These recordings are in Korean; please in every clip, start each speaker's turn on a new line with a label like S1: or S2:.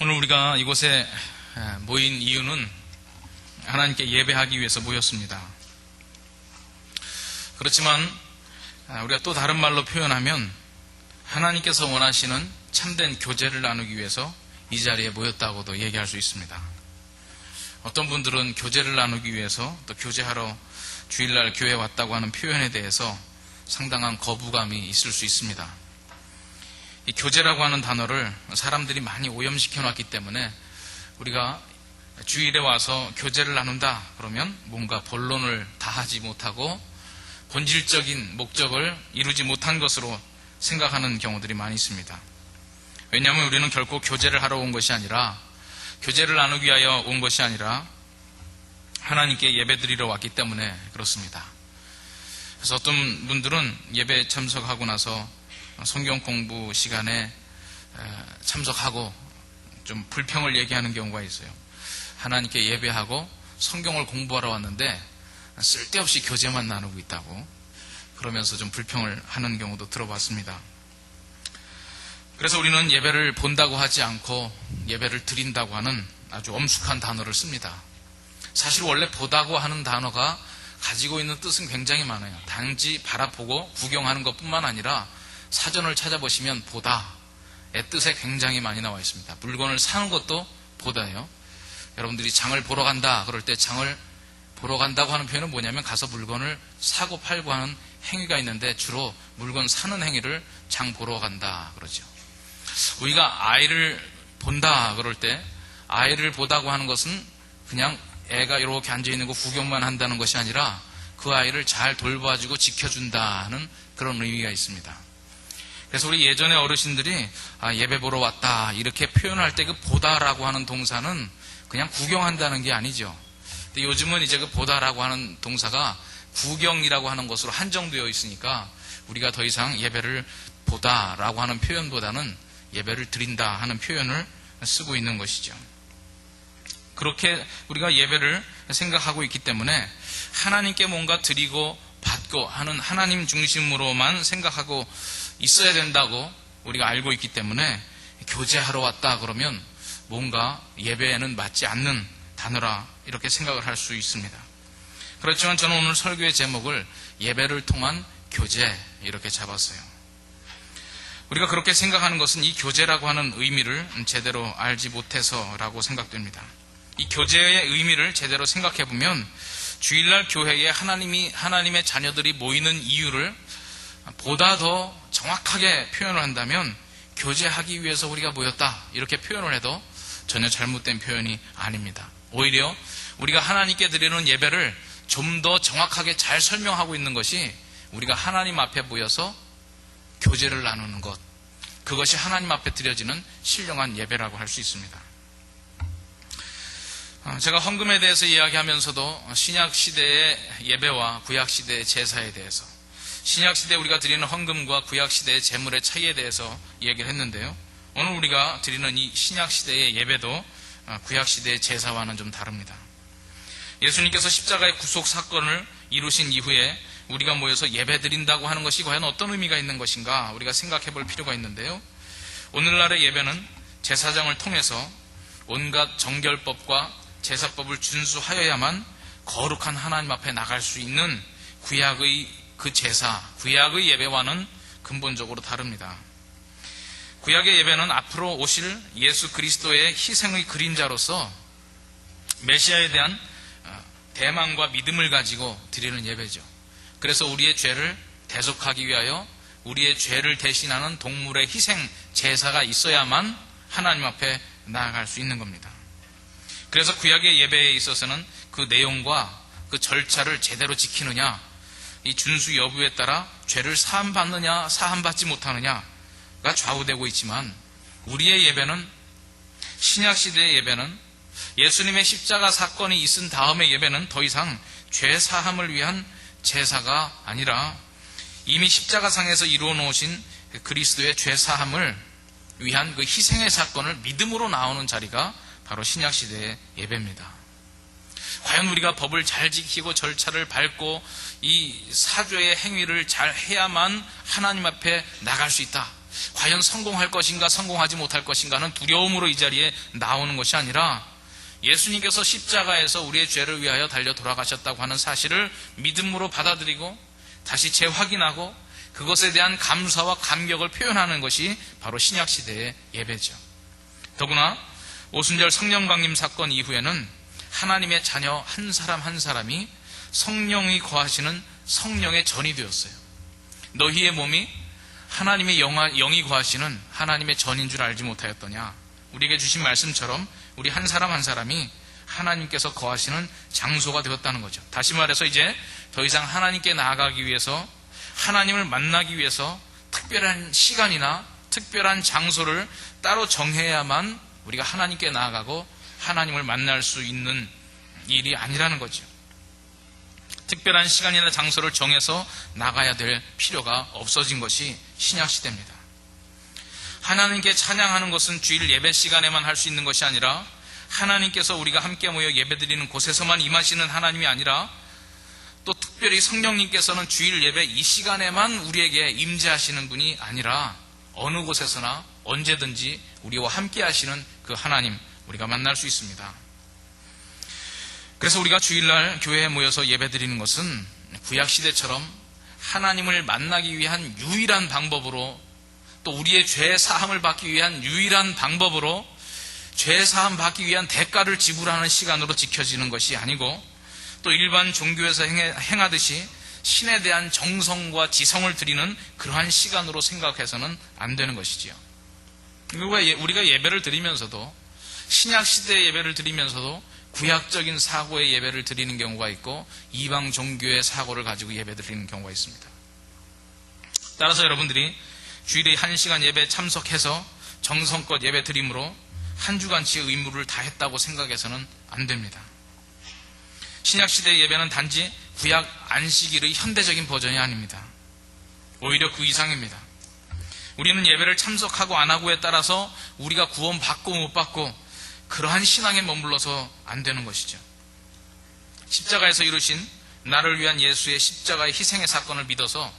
S1: 오늘 우리가 이곳에 모인 이유는 하나님께 예배하기 위해서 모였습니다. 그렇지만 우리가 또 다른 말로 표현하면 하나님께서 원하시는 참된 교제를 나누기 위해서 이 자리에 모였다고도 얘기할 수 있습니다. 어떤 분들은 교제를 나누기 위해서 또 교제하러 주일날 교회에 왔다고 하는 표현에 대해서 상당한 거부감이 있을 수 있습니다. 이 교제라고 하는 단어를 사람들이 많이 오염시켜 놨기 때문에 우리가 주일에 와서 교제를 나눈다 그러면 뭔가 본론을 다하지 못하고 본질적인 목적을 이루지 못한 것으로 생각하는 경우들이 많이 있습니다. 왜냐하면 우리는 결코 교제를 하러 온 것이 아니라, 교제를 나누기 위하여 온 것이 아니라 하나님께 예배드리러 왔기 때문에 그렇습니다. 그래서 어떤 분들은 예배에 참석하고 나서 성경 공부 시간에 참석하고 좀 불평을 얘기하는 경우가 있어요. 하나님께 예배하고 성경을 공부하러 왔는데 쓸데없이 교제만 나누고 있다고 그러면서 좀 불평을 하는 경우도 들어봤습니다. 그래서 우리는 예배를 본다고 하지 않고 예배를 드린다고 하는 아주 엄숙한 단어를 씁니다. 사실 원래 보다고 하는 단어가 가지고 있는 뜻은 굉장히 많아요. 단지 바라보고 구경하는 것뿐만 아니라 사전을 찾아보시면 보다의 뜻에 굉장히 많이 나와 있습니다. 물건을 사는 것도 보다예요. 여러분들이 장을 보러 간다 그럴 때 장을 보러 간다고 하는 표현은 뭐냐면 가서 물건을 사고 팔고 하는 행위가 있는데 주로 물건 사는 행위를 장 보러 간다 그러죠. 우리가 아이를 본다 그럴 때 아이를 보다고 하는 것은 그냥 애가 이렇게 앉아있는 거 구경만 한다는 것이 아니라 그 아이를 잘 돌봐주고 지켜준다는 그런 의미가 있습니다. 그래서 우리 예전에 어르신들이 예배 보러 왔다 이렇게 표현할 때 그 보다라고 하는 동사는 그냥 구경한다는 게 아니죠. 근데 요즘은 이제 그 보다라고 하는 동사가 구경이라고 하는 것으로 한정되어 있으니까 우리가 더 이상 예배를 보다라고 하는 표현보다는 예배를 드린다 하는 표현을 쓰고 있는 것이죠. 그렇게 우리가 예배를 생각하고 있기 때문에 하나님께 뭔가 드리고 받고 하는 하나님 중심으로만 생각하고 있어야 된다고 우리가 알고 있기 때문에 교제하러 왔다 그러면 뭔가 예배에는 맞지 않는 단어라 이렇게 생각을 할 수 있습니다. 그렇지만 저는 오늘 설교의 제목을 예배를 통한 교제 이렇게 잡았어요. 우리가 그렇게 생각하는 것은 이 교제라고 하는 의미를 제대로 알지 못해서라고 생각됩니다. 이 교제의 의미를 제대로 생각해 보면 주일날 교회에 하나님의 자녀들이 모이는 이유를 보다 더 정확하게 표현을 한다면 교제하기 위해서 우리가 모였다 이렇게 표현을 해도 전혀 잘못된 표현이 아닙니다. 오히려 우리가 하나님께 드리는 예배를 좀 더 정확하게 잘 설명하고 있는 것이 우리가 하나님 앞에 모여서 교제를 나누는 것, 그것이 하나님 앞에 드려지는 신령한 예배라고 할 수 있습니다. 제가 헌금에 대해서 이야기하면서도 신약시대의 예배와 구약시대의 제사에 대해서, 신약시대에 우리가 드리는 헌금과 구약시대의 제물의 차이에 대해서 얘기를 했는데요. 오늘 우리가 드리는 이 신약시대의 예배도 구약시대의 제사와는 좀 다릅니다. 예수님께서 십자가의 구속 사건을 이루신 이후에 우리가 모여서 예배 드린다고 하는 것이 과연 어떤 의미가 있는 것인가 우리가 생각해 볼 필요가 있는데요. 오늘날의 예배는 제사장을 통해서 온갖 정결법과 제사법을 준수하여야만 거룩한 하나님 앞에 나갈 수 있는 구약의 그 제사, 구약의 예배와는 근본적으로 다릅니다. 구약의 예배는 앞으로 오실 예수 그리스도의 희생의 그림자로서 메시아에 대한 대망과 믿음을 가지고 드리는 예배죠. 그래서 우리의 죄를 대속하기 위하여 우리의 죄를 대신하는 동물의 희생 제사가 있어야만 하나님 앞에 나아갈 수 있는 겁니다. 그래서 구약의 예배에 있어서는 그 내용과 그 절차를 제대로 지키느냐, 이 준수 여부에 따라 죄를 사함받느냐 사함받지 못하느냐가 좌우되고 있지만, 우리의 예배는, 신약시대의 예배는, 예수님의 십자가 사건이 있은 다음의 예배는 더 이상 죄 사함을 위한 제사가 아니라 이미 십자가상에서 이루어 놓으신 그리스도의 죄 사함을 위한 그 희생의 사건을 믿음으로 나오는 자리가 바로 신약시대의 예배입니다. 과연 우리가 법을 잘 지키고 절차를 밟고 이 사죄의 행위를 잘 해야만 하나님 앞에 나갈 수 있다, 과연 성공할 것인가 성공하지 못할 것인가는 두려움으로 이 자리에 나오는 것이 아니라 예수님께서 십자가에서 우리의 죄를 위하여 달려 돌아가셨다고 하는 사실을 믿음으로 받아들이고 다시 재확인하고 그것에 대한 감사와 감격을 표현하는 것이 바로 신약시대의 예배죠. 더구나 오순절 성령 강림 사건 이후에는 하나님의 자녀 한 사람 한 사람이 성령이 거하시는 성령의 전이 되었어요. 너희의 몸이 하나님의 영이 거하시는 하나님의 전인 줄 알지 못하였더냐. 우리에게 주신 말씀처럼 우리 한 사람 한 사람이 하나님께서 거하시는 장소가 되었다는 거죠. 다시 말해서 이제 더 이상 하나님께 나아가기 위해서, 하나님을 만나기 위해서 특별한 시간이나 특별한 장소를 따로 정해야만 우리가 하나님께 나아가고 하나님을 만날 수 있는 일이 아니라는 거죠. 특별한 시간이나 장소를 정해서 나가야 될 필요가 없어진 것이 신약시대입니다. 하나님께 찬양하는 것은 주일 예배 시간에만 할 수 있는 것이 아니라 하나님께서 우리가 함께 모여 예배드리는 곳에서만 임하시는 하나님이 아니라 또 특별히 성령님께서는 주일 예배 이 시간에만 우리에게 임재하시는 분이 아니라 어느 곳에서나 언제든지 우리와 함께 하시는 그 하나님 우리가 만날 수 있습니다. 그래서 우리가 주일날 교회에 모여서 예배드리는 것은 구약시대처럼 하나님을 만나기 위한 유일한 방법으로, 또 우리의 죄 사함을 받기 위한 유일한 방법으로, 죄 사함 받기 위한 대가를 지불하는 시간으로 지켜지는 것이 아니고, 또 일반 종교에서 행하듯이 신에 대한 정성과 지성을 드리는 그러한 시간으로 생각해서는 안 되는 것이지요. 우리가 예배를 드리면서도, 신약시대의 예배를 드리면서도 구약적인 사고의 예배를 드리는 경우가 있고 이방 종교의 사고를 가지고 예배 드리는 경우가 있습니다. 따라서 여러분들이 주일에 1시간 예배에 참석해서 정성껏 예배 드림으로 한 주간치의 의무를 다 했다고 생각해서는 안 됩니다. 신약시대의 예배는 단지 구약 안식일의 현대적인 버전이 아닙니다. 오히려 그 이상입니다. 우리는 예배를 참석하고 안 하고에 따라서 우리가 구원받고 못 받고 그러한 신앙에 머물러서 안 되는 것이죠. 십자가에서 이루신 나를 위한 예수의 십자가의 희생의 사건을 믿어서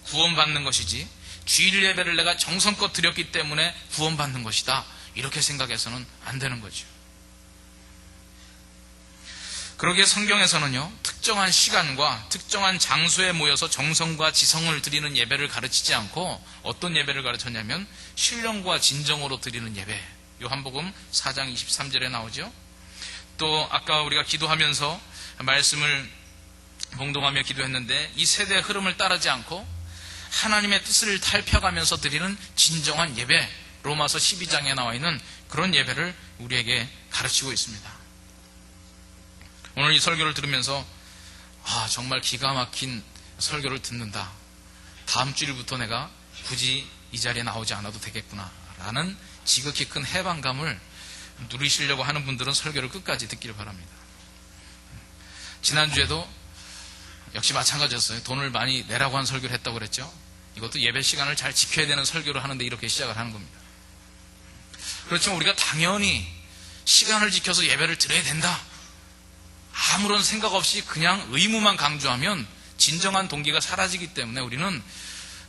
S1: 구원받는 것이지 주일 예배를 내가 정성껏 드렸기 때문에 구원받는 것이다, 이렇게 생각해서는 안 되는 거죠. 그러기에 성경에서는요, 특정한 시간과 특정한 장소에 모여서 정성과 지성을 드리는 예배를 가르치지 않고 어떤 예배를 가르쳤냐면 신령과 진정으로 드리는 예배, 요한복음 4장 23절에 나오죠. 또 아까 우리가 기도하면서 말씀을 봉독하며 기도했는데 이 세대의 흐름을 따르지 않고 하나님의 뜻을 살펴가면서 드리는 진정한 예배, 로마서 12장에 나와 있는 그런 예배를 우리에게 가르치고 있습니다. 오늘 이 설교를 들으면서 정말 기가 막힌 설교를 듣는다, 다음 주일부터 내가 굳이 이 자리에 나오지 않아도 되겠구나 라는 지극히 큰 해방감을 누리시려고 하는 분들은 설교를 끝까지 듣기를 바랍니다. 지난주에도 역시 마찬가지였어요. 돈을 많이 내라고 한 설교를 했다고 그랬죠. 이것도 예배 시간을 잘 지켜야 되는 설교를 하는데 이렇게 시작을 하는 겁니다. 그렇지만 우리가 당연히 시간을 지켜서 예배를 드려야 된다, 아무런 생각 없이 그냥 의무만 강조하면 진정한 동기가 사라지기 때문에 우리는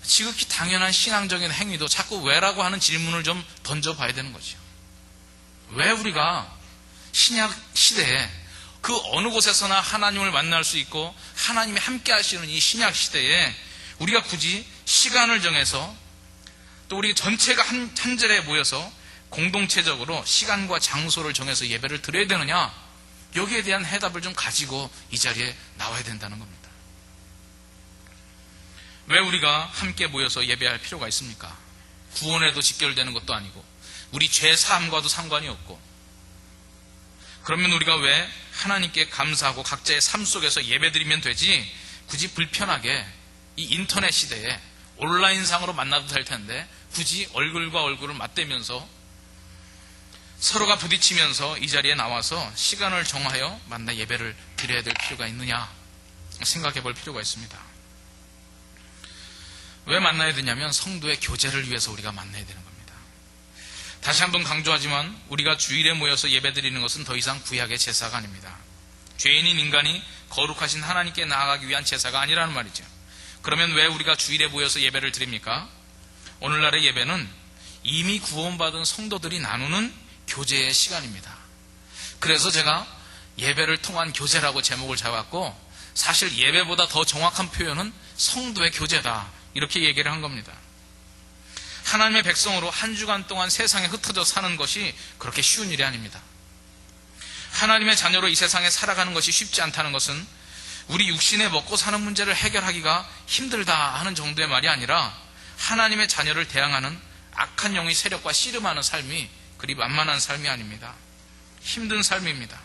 S1: 지극히 당연한 신앙적인 행위도 자꾸 왜라고 하는 질문을 좀 던져봐야 되는 거죠. 왜 우리가 신약 시대에 그 어느 곳에서나 하나님을 만날 수 있고 하나님이 함께 하시는 이 신약 시대에 우리가 굳이 시간을 정해서 또 우리 전체가 한 자리에 모여서 공동체적으로 시간과 장소를 정해서 예배를 드려야 되느냐, 여기에 대한 해답을 좀 가지고 이 자리에 나와야 된다는 겁니다. 왜 우리가 함께 모여서 예배할 필요가 있습니까? 구원에도 직결되는 것도 아니고 우리 죄 사함과도 상관이 없고, 그러면 우리가 왜 하나님께 감사하고 각자의 삶 속에서 예배드리면 되지 굳이 불편하게 이 인터넷 시대에 온라인상으로 만나도 될 텐데 굳이 얼굴과 얼굴을 맞대면서 서로가 부딪히면서 이 자리에 나와서 시간을 정하여 만나 예배를 드려야 될 필요가 있느냐 생각해 볼 필요가 있습니다. 왜 만나야 되냐면 성도의 교제를 위해서 우리가 만나야 되는 겁니다. 다시 한번 강조하지만 우리가 주일에 모여서 예배드리는 것은 더 이상 구약의 제사가 아닙니다. 죄인인 인간이 거룩하신 하나님께 나아가기 위한 제사가 아니라는 말이죠. 그러면 왜 우리가 주일에 모여서 예배를 드립니까? 오늘날의 예배는 이미 구원받은 성도들이 나누는 교제의 시간입니다. 그래서 제가 예배를 통한 교제라고 제목을 잡았고, 사실 예배보다 더 정확한 표현은 성도의 교제다, 이렇게 얘기를 한 겁니다. 하나님의 백성으로 한 주간 동안 세상에 흩어져 사는 것이 그렇게 쉬운 일이 아닙니다. 하나님의 자녀로 이 세상에 살아가는 것이 쉽지 않다는 것은 우리 육신의 먹고 사는 문제를 해결하기가 힘들다 하는 정도의 말이 아니라, 하나님의 자녀를 대항하는 악한 영의 세력과 씨름하는 삶이 그리 만만한 삶이 아닙니다. 힘든 삶입니다.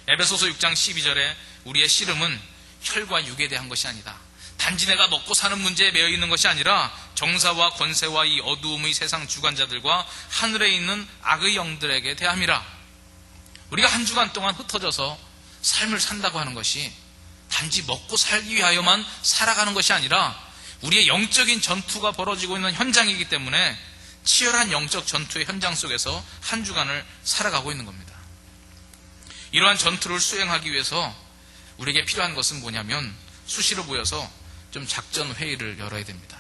S1: 에베소서 6장 12절에 우리의 씨름은 혈과 육에 대한 것이 아니다. 단지 내가 먹고 사는 문제에 매여 있는 것이 아니라 정사와 권세와 이 어두움의 세상 주관자들과 하늘에 있는 악의 영들에게 대함이라. 우리가 한 주간 동안 흩어져서 삶을 산다고 하는 것이 단지 먹고 살기 위하여만 살아가는 것이 아니라 우리의 영적인 전투가 벌어지고 있는 현장이기 때문에 치열한 영적 전투의 현장 속에서 한 주간을 살아가고 있는 겁니다. 이러한 전투를 수행하기 위해서 우리에게 필요한 것은 뭐냐면, 수시로 모여서 좀 작전 회의를 열어야 됩니다.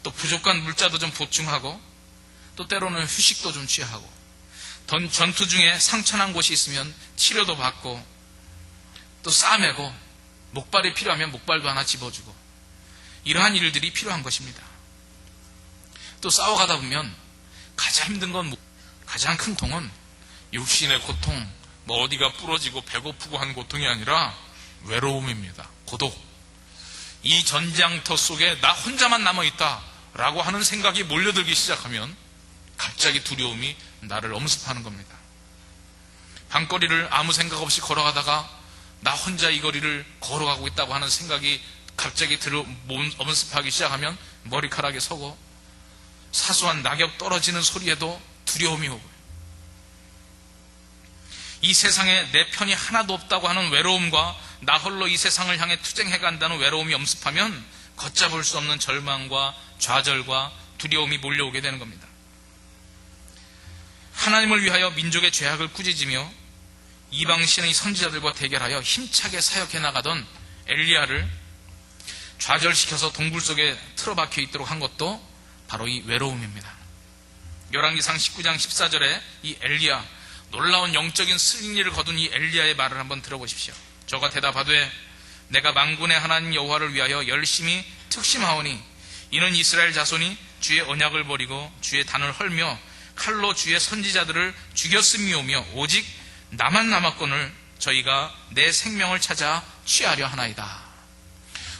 S1: 또 부족한 물자도 좀 보충하고, 또 때로는 휴식도 좀 취하고, 전투 중에 상처난 곳이 있으면 치료도 받고, 또 싸매고, 목발이 필요하면 목발도 하나 집어주고, 이러한 일들이 필요한 것입니다. 또 싸워가다 보면 가장 힘든 건, 가장 큰 통은 육신의 고통, 뭐 어디가 부러지고 배고프고 한 고통이 아니라 외로움입니다. 고독. 이 전장터 속에 나 혼자만 남아있다 라고 하는 생각이 몰려들기 시작하면 갑자기 두려움이 나를 엄습하는 겁니다. 밤거리를 아무 생각 없이 걸어가다가 나 혼자 이 거리를 걸어가고 있다고 하는 생각이 갑자기 엄습하기 시작하면 머리카락이 서고, 사소한 낙엽 떨어지는 소리에도 두려움이 오고요. 이 세상에 내 편이 하나도 없다고 하는 외로움과 나 홀로 이 세상을 향해 투쟁해 간다는 외로움이 엄습하면 걷잡을 수 없는 절망과 좌절과 두려움이 몰려오게 되는 겁니다. 하나님을 위하여 민족의 죄악을 꾸짖으며 이방신의 선지자들과 대결하여 힘차게 사역해 나가던 엘리야를 좌절시켜서 동굴 속에 틀어박혀 있도록 한 것도 바로 이 외로움입니다. 열왕기상 19장 14절에 이 엘리야, 놀라운 영적인 승리를 거둔 이 엘리야의 말을 한번 들어보십시오. 저가 대답하되 내가 만군의 하나님 여호와를 위하여 열심히 특심하오니 이는 이스라엘 자손이 주의 언약을 버리고 주의 단을 헐며 칼로 주의 선지자들을 죽였음이오며 오직 나만 남았거늘 저희가 내 생명을 찾아 취하려 하나이다.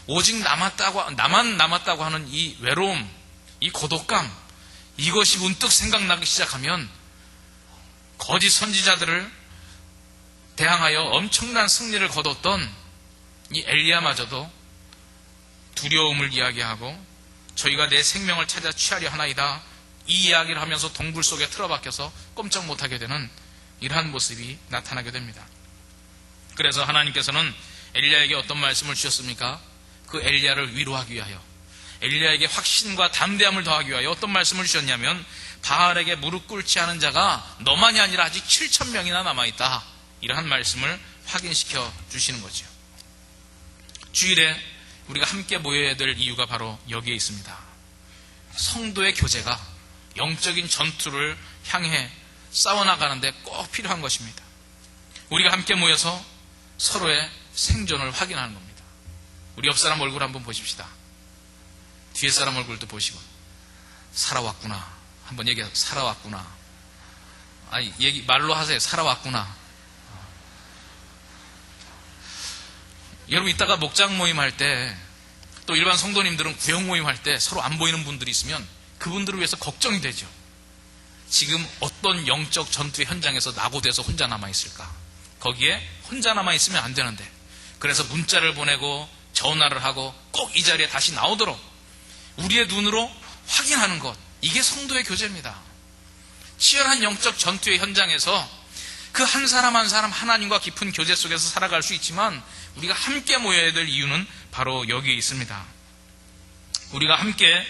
S1: 오직 나만 남았다고 하는 이 외로움, 이 고독감, 이것이 문득 생각나기 시작하면 거짓 선지자들을 대항하여 엄청난 승리를 거뒀던 이 엘리야마저도 두려움을 이야기하고 저희가 내 생명을 찾아 취하려 하나이다, 이 이야기를 하면서 동굴 속에 틀어박혀서 꼼짝 못하게 되는 이러한 모습이 나타나게 됩니다. 그래서 하나님께서는 엘리야에게 어떤 말씀을 주셨습니까? 그 엘리야를 위로하기 위하여, 엘리야에게 확신과 담대함을 더하기 위하여 어떤 말씀을 주셨냐면, 바알에게 무릎 꿇지 않은 자가 너만이 아니라 아직 7,000명이나 남아있다, 이러한 말씀을 확인시켜 주시는 거죠. 주일에 우리가 함께 모여야 될 이유가 바로 여기에 있습니다. 성도의 교제가 영적인 전투를 향해 싸워나가는데 꼭 필요한 것입니다. 우리가 함께 모여서 서로의 생존을 확인하는 겁니다. 우리 옆 사람 얼굴 한번 보십시다. 뒤에 사람 얼굴도 보시고, 살아왔구나 한번 얘기하세요. 살아왔구나. 아니, 말로 하세요. 살아왔구나. 여러분, 이따가 목장 모임 할 때, 또 일반 성도님들은 구역 모임 할 때 서로 안 보이는 분들이 있으면 그분들을 위해서 걱정이 되죠. 지금 어떤 영적 전투의 현장에서 낙오돼서 혼자 남아있을까? 거기에 혼자 남아있으면 안 되는데, 그래서 문자를 보내고 전화를 하고 꼭 이 자리에 다시 나오도록 우리의 눈으로 확인하는 것, 이게 성도의 교제입니다. 치열한 영적 전투의 현장에서 그 한 사람 한 사람 하나님과 깊은 교제 속에서 살아갈 수 있지만, 우리가 함께 모여야 될 이유는 바로 여기에 있습니다. 우리가 함께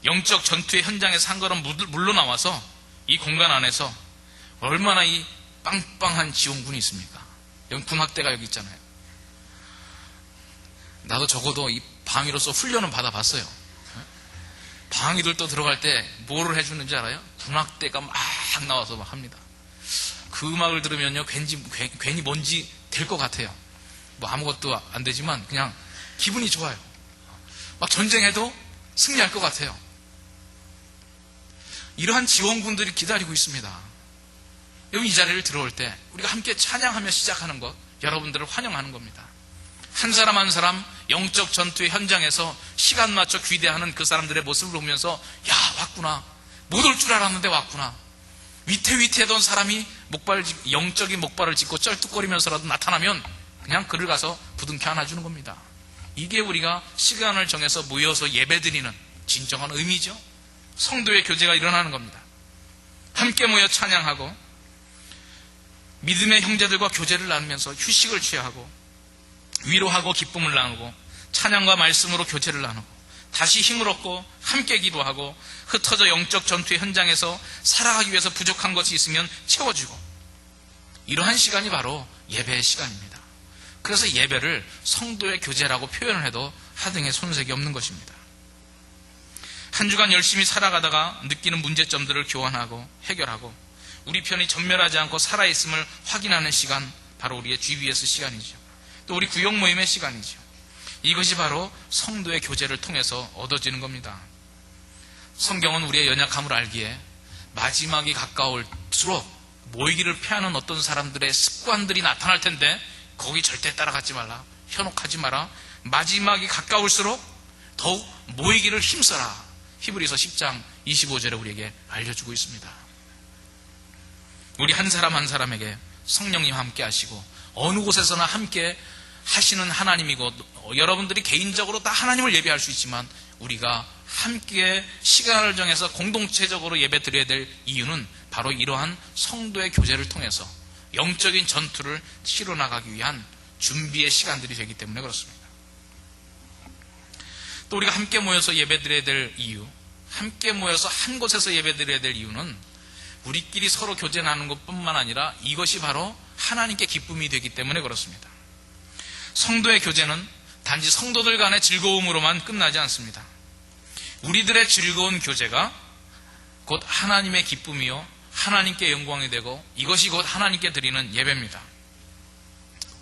S1: 영적 전투의 현장에서 한 걸음 물러나와서 이 공간 안에서 얼마나 이 빵빵한 지원군이 있습니까? 여기 군악대가 여기 있잖아요. 나도 적어도 이 방위로서 훈련은 받아봤어요. 방위들도 들어갈 때 뭐를 해주는지 알아요? 군악대가 막 나와서 막 합니다. 그 음악을 들으면요, 괜히 뭔지 될 것 같아요. 뭐 아무것도 안 되지만 그냥 기분이 좋아요. 막 전쟁해도 승리할 것 같아요. 이러한 지원군들이 기다리고 있습니다. 여러분, 이 자리를 들어올 때 우리가 함께 찬양하며 시작하는 것, 여러분들을 환영하는 겁니다. 한 사람 한 사람 영적 전투의 현장에서 시간 맞춰 귀대하는 그 사람들의 모습을 보면서, 야, 왔구나. 못 올 줄 알았는데 왔구나. 위태위태하던 사람이 영적인 목발을 짚고 쩔뚝거리면서라도 나타나면 그냥 그를 가서 부둥켜 안아주는 겁니다. 이게 우리가 시간을 정해서 모여서 예배드리는 진정한 의미죠. 성도의 교제가 일어나는 겁니다. 함께 모여 찬양하고 믿음의 형제들과 교제를 나누면서 휴식을 취하고 위로하고 기쁨을 나누고 찬양과 말씀으로 교제를 나누고 다시 힘을 얻고 함께 기도하고 흩어져 영적 전투의 현장에서 살아가기 위해서 부족한 것이 있으면 채워주고, 이러한 시간이 바로 예배의 시간입니다. 그래서 예배를 성도의 교제라고 표현을 해도 하등의 손색이 없는 것입니다. 한 주간 열심히 살아가다가 느끼는 문제점들을 교환하고 해결하고 우리 편이 전멸하지 않고 살아있음을 확인하는 시간, 바로 우리의 GBS 시간이죠. 또 우리 구역 모임의 시간이죠. 이것이 바로 성도의 교제를 통해서 얻어지는 겁니다. 성경은 우리의 연약함을 알기에 마지막이 가까울수록 모이기를 피하는 어떤 사람들의 습관들이 나타날 텐데 거기 절대 따라가지 말라, 현혹하지 마라, 마지막이 가까울수록 더욱 모이기를 힘써라, 히브리서 10장 25절에 우리에게 알려주고 있습니다. 우리 한 사람 한 사람에게 성령님 함께 하시고 어느 곳에서나 함께 하시는 하나님이고, 여러분들이 개인적으로 다 하나님을 예배할 수 있지만 우리가 함께 시간을 정해서 공동체적으로 예배 드려야 될 이유는 바로 이러한 성도의 교제를 통해서 영적인 전투를 치러나가기 위한 준비의 시간들이 되기 때문에 그렇습니다. 또 우리가 함께 모여서 예배 드려야 될 이유, 함께 모여서 한 곳에서 예배 드려야 될 이유는 우리끼리 서로 교제 나누는 것뿐만 아니라 이것이 바로 하나님께 기쁨이 되기 때문에 그렇습니다. 성도의 교제는 단지 성도들 간의 즐거움으로만 끝나지 않습니다. 우리들의 즐거운 교제가 곧 하나님의 기쁨이요 하나님께 영광이 되고 이것이 곧 하나님께 드리는 예배입니다.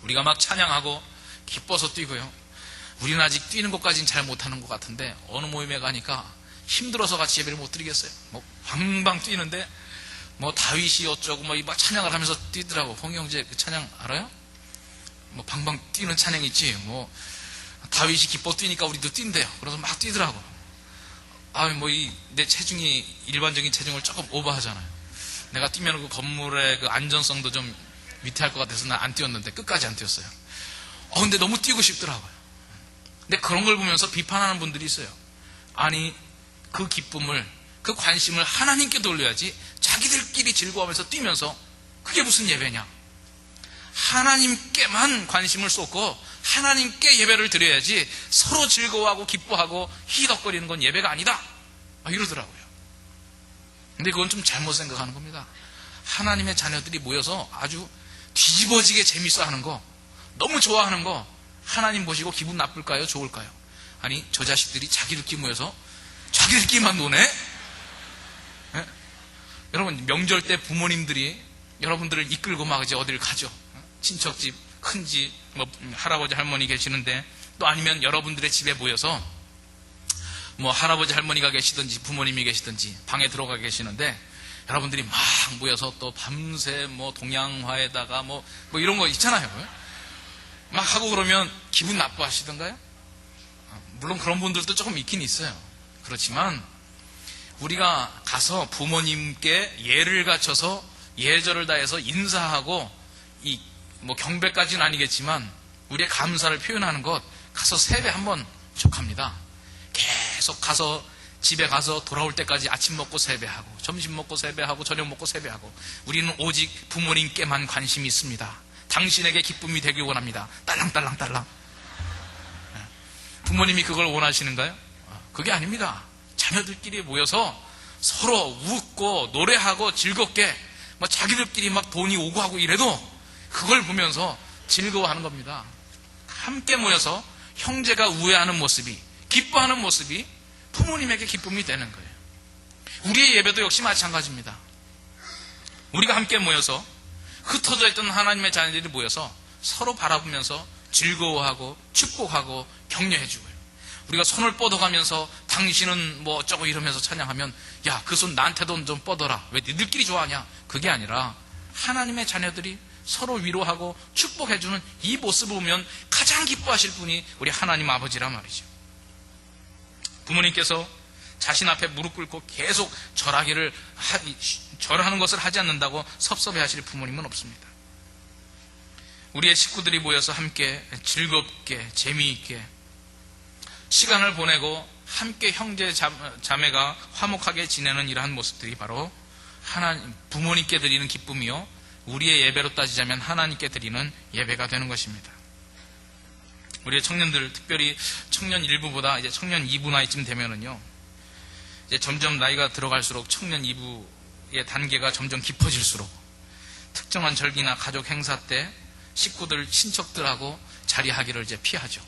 S1: 우리가 막 찬양하고 기뻐서 뛰고요. 우리는 아직 뛰는 것까지는 잘 못하는 것 같은데 어느 모임에 가니까 힘들어서 같이 예배를 못 드리겠어요. 뭐 방방 뛰는데 뭐 다윗이 어쩌고 뭐 막 찬양을 하면서 뛰더라고. 홍희 형제 그 찬양 알아요? 뭐 방방 뛰는 찬양 있지. 뭐 다윗이 기뻐 뛰니까 우리도 뛴대요. 그래서 막 뛰더라고. 뭐 내 체중이 일반적인 체중을 조금 오버하잖아요. 내가 뛰면 그 건물의 그 안전성도 좀 위태할 것 같아서 난 안 뛰었는데 끝까지 안 뛰었어요. 근데 너무 뛰고 싶더라고요. 근데 그런 걸 보면서 비판하는 분들이 있어요. 아니 그 기쁨을, 그 관심을 하나님께 돌려야지 자기들끼리 즐거워하면서 뛰면서 그게 무슨 예배냐. 하나님께만 관심을 쏟고 하나님께 예배를 드려야지 서로 즐거워하고 기뻐하고 희덕거리는 건 예배가 아니다, 이러더라고요. 근데 그건 좀 잘못 생각하는 겁니다. 하나님의 자녀들이 모여서 아주 뒤집어지게 재밌어 하는 거, 너무 좋아하는 거 하나님 보시고 기분 나쁠까요? 좋을까요? 아니 저 자식들이 자기들끼리 모여서 자기들끼리만 노네? 네? 여러분 명절 때 부모님들이 여러분들을 이끌고 막 이제 어딜 가죠. 친척집, 큰집, 뭐 할아버지 할머니 계시는데, 또 아니면 여러분들의 집에 모여서 뭐 할아버지 할머니가 계시든지 부모님이 계시든지 방에 들어가 계시는데 여러분들이 막 모여서 또 밤새 뭐 동양화에다가 뭐 이런 거 있잖아요. 막 하고 그러면 기분 나빠하시던가요? 물론 그런 분들도 조금 있긴 있어요. 그렇지만 우리가 가서 부모님께 예를 갖춰서 예절을 다해서 인사하고 뭐 경배까지는 아니겠지만 우리의 감사를 표현하는 것, 가서 세배 한번 족합니다. 계속 가서 집에 가서 돌아올 때까지 아침 먹고 세배하고 점심 먹고 세배하고 저녁 먹고 세배하고 우리는 오직 부모님께만 관심이 있습니다. 당신에게 기쁨이 되길 원합니다. 딸랑딸랑딸랑. 부모님이 그걸 원하시는가요? 그게 아닙니다. 자녀들끼리 모여서 서로 웃고 노래하고 즐겁게 뭐 자기들끼리 막 돈이 오고 하고 이래도 그걸 보면서 즐거워하는 겁니다. 함께 모여서 형제가 우애하는 모습이, 기뻐하는 모습이 부모님에게 기쁨이 되는 거예요. 우리의 예배도 역시 마찬가지입니다. 우리가 함께 모여서 흩어져 있던 하나님의 자녀들이 모여서 서로 바라보면서 즐거워하고 축복하고 격려해 주고요. 우리가 손을 뻗어가면서 당신은 뭐 어쩌고 이러면서 찬양하면 야, 그 손 나한테도 좀 뻗어라. 왜 니들끼리 좋아하냐? 그게 아니라 하나님의 자녀들이 서로 위로하고 축복해주는 이 모습을 보면 가장 기뻐하실 분이 우리 하나님 아버지란 말이죠. 부모님께서 자신 앞에 무릎 꿇고 계속 절하는 것을 하지 않는다고 섭섭해하실 부모님은 없습니다. 우리의 식구들이 모여서 함께 즐겁게 재미있게 시간을 보내고 함께 형제 자매가 화목하게 지내는 이러한 모습들이 바로 하나님 부모님께 드리는 기쁨이요, 우리의 예배로 따지자면 하나님께 드리는 예배가 되는 것입니다. 우리의 청년들, 특별히 청년 1부보다 이제 청년 2부 나이쯤 되면은요, 이제 점점 나이가 들어갈수록 청년 2부의 단계가 점점 깊어질수록 특정한 절기나 가족 행사 때 식구들, 친척들하고 자리하기를 이제 피하죠.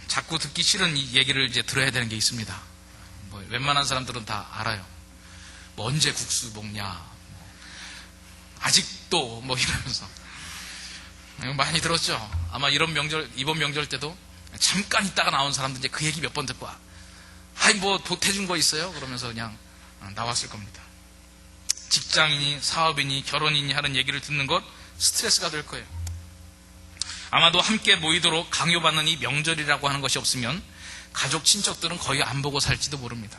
S1: 자꾸 듣기 싫은 이 얘기를 이제 들어야 되는 게 있습니다. 뭐 웬만한 사람들은 다 알아요. 뭐 언제 국수 먹냐, 아직도 뭐 이러면서 많이 들었죠. 아마 이번 명절 때도 잠깐 있다가 나온 사람들 이제 그 얘기 몇 번 듣고 아이 뭐 보태준 거 있어요? 그러면서 그냥 나왔을 겁니다. 직장인이 사업인이 결혼인이 하는 얘기를 듣는 것 스트레스가 될 거예요. 아마도 함께 모이도록 강요받는 이 명절이라고 하는 것이 없으면 가족 친척들은 거의 안 보고 살지도 모릅니다.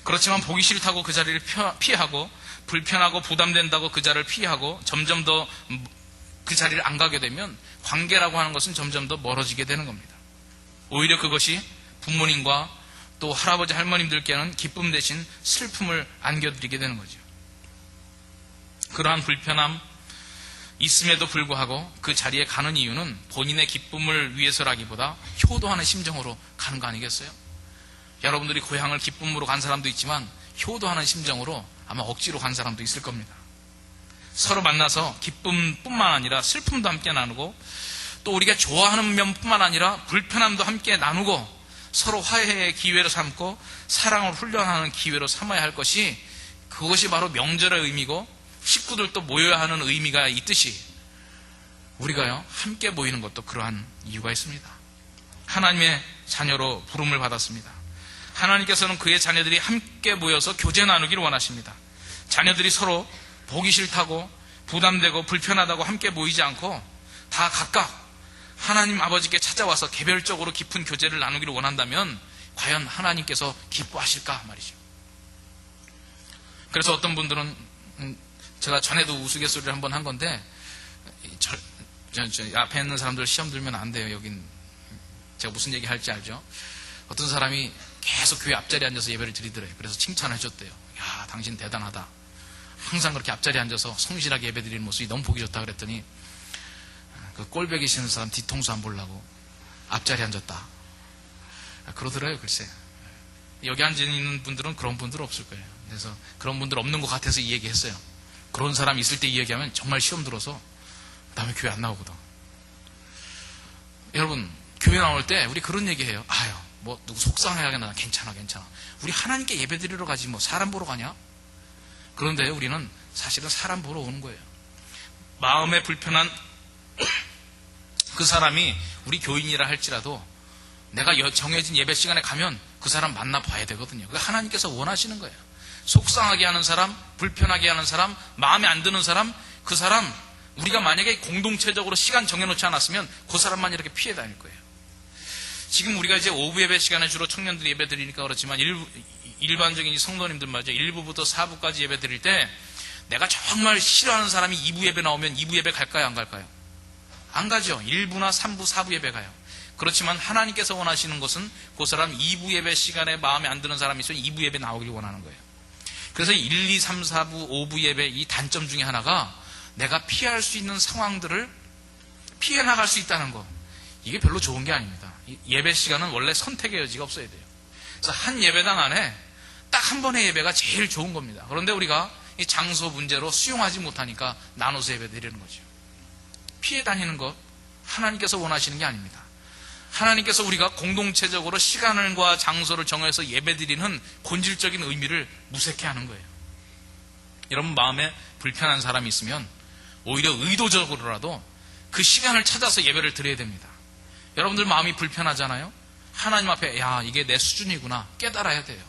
S1: 그렇지만 보기 싫다고 그 자리를 피하고 불편하고 부담된다고 그 자리를 피하고 점점 더 그 자리를 안 가게 되면 관계라고 하는 것은 점점 더 멀어지게 되는 겁니다. 오히려 그것이 부모님과 또 할아버지 할머님들께는 기쁨 대신 슬픔을 안겨드리게 되는 거죠. 그러한 불편함 있음에도 불구하고 그 자리에 가는 이유는 본인의 기쁨을 위해서라기보다 효도하는 심정으로 가는 거 아니겠어요? 여러분들이 고향을 기쁨으로 간 사람도 있지만 효도하는 심정으로 아마 억지로 간 사람도 있을 겁니다. 서로 만나서 기쁨뿐만 아니라 슬픔도 함께 나누고 또 우리가 좋아하는 면뿐만 아니라 불편함도 함께 나누고 서로 화해의 기회로 삼고 사랑을 훈련하는 기회로 삼아야 할 것이, 그것이 바로 명절의 의미고 식구들도 모여야 하는 의미가 있듯이 우리가요 함께 모이는 것도 그러한 이유가 있습니다. 하나님의 자녀로 부름을 받았습니다. 하나님께서는 그의 자녀들이 함께 모여서 교제 나누기를 원하십니다. 자녀들이 서로 보기 싫다고 부담되고 불편하다고 함께 모이지 않고 다 각각 하나님 아버지께 찾아와서 개별적으로 깊은 교제를 나누기를 원한다면 과연 하나님께서 기뻐하실까 말이죠. 그래서 어떤 분들은 제가 전에도 우스갯소리를 한번 한 건데 저 앞에 있는 사람들 시험 들면 안 돼요. 여긴 제가 무슨 얘기 할지 알죠? 어떤 사람이 계속 교회 앞자리에 앉아서 예배를 드리더래요. 그래서 칭찬을 해줬대요. 야, 당신 대단하다. 항상 그렇게 앞자리에 앉아서 성실하게 예배 드리는 모습이 너무 보기 좋다 그랬더니 그 꼴배기 싫은 사람 뒤통수 안 보려고 앞자리에 앉았다 그러더래요. 글쎄, 여기 앉아있는 분들은 그런 분들 없을 거예요. 그래서 그런 분들 없는 것 같아서 이 얘기했어요. 그런 사람 있을 때 이 얘기하면 정말 시험 들어서 다음에 교회 안 나오거든. 여러분, 교회 나올 때 우리 그런 얘기해요. 아유, 뭐 누구 속상해하겠나. 괜찮아. 우리 하나님께 예배 드리러 가지 뭐 사람 보러 가냐? 그런데 우리는 사실은 사람 보러 오는 거예요. 마음에 불편한 그 사람이 우리 교인이라 할지라도 내가 정해진 예배 시간에 가면 그 사람 만나봐야 되거든요. 그게 하나님께서 원하시는 거예요. 속상하게 하는 사람, 불편하게 하는 사람, 마음에 안 드는 사람, 그 사람 우리가 만약에 공동체적으로 시간 정해놓지 않았으면 그 사람만 이렇게 피해 다닐 거예요. 지금 우리가 이제 오후 예배 시간에 주로 청년들이 예배 드리니까 그렇지만 일반적인 성도님들 말이죠. 1부부터 4부까지 예배 드릴 때 내가 정말 싫어하는 사람이 2부 예배 나오면 2부 예배 갈까요? 안 갈까요? 안 가죠. 1부나 3부, 4부 예배 가요. 그렇지만 하나님께서 원하시는 것은 그 사람 2부 예배 시간에 마음에 안 드는 사람이 있으면 2부 예배 나오길 원하는 거예요. 그래서 1, 2, 3, 4부, 5부 예배 이 단점 중에 하나가 내가 피할 수 있는 상황들을 피해 나갈 수 있다는 거. 이게 별로 좋은 게 아닙니다. 예배 시간은 원래 선택의 여지가 없어야 돼요. 그래서 한 예배당 안에 딱 한 번의 예배가 제일 좋은 겁니다. 그런데 우리가 이 장소 문제로 수용하지 못하니까 나눠서 예배 드리는 거죠. 피해 다니는 것 하나님께서 원하시는 게 아닙니다. 하나님께서 우리가 공동체적으로 시간과 장소를 정해서 예배드리는 본질적인 의미를 무색해 하는 거예요. 여러분 마음에 불편한 사람이 있으면 오히려 의도적으로라도 그 시간을 찾아서 예배를 드려야 됩니다. 여러분들 마음이 불편하잖아요. 하나님 앞에 이게 내 수준이구나 깨달아야 돼요.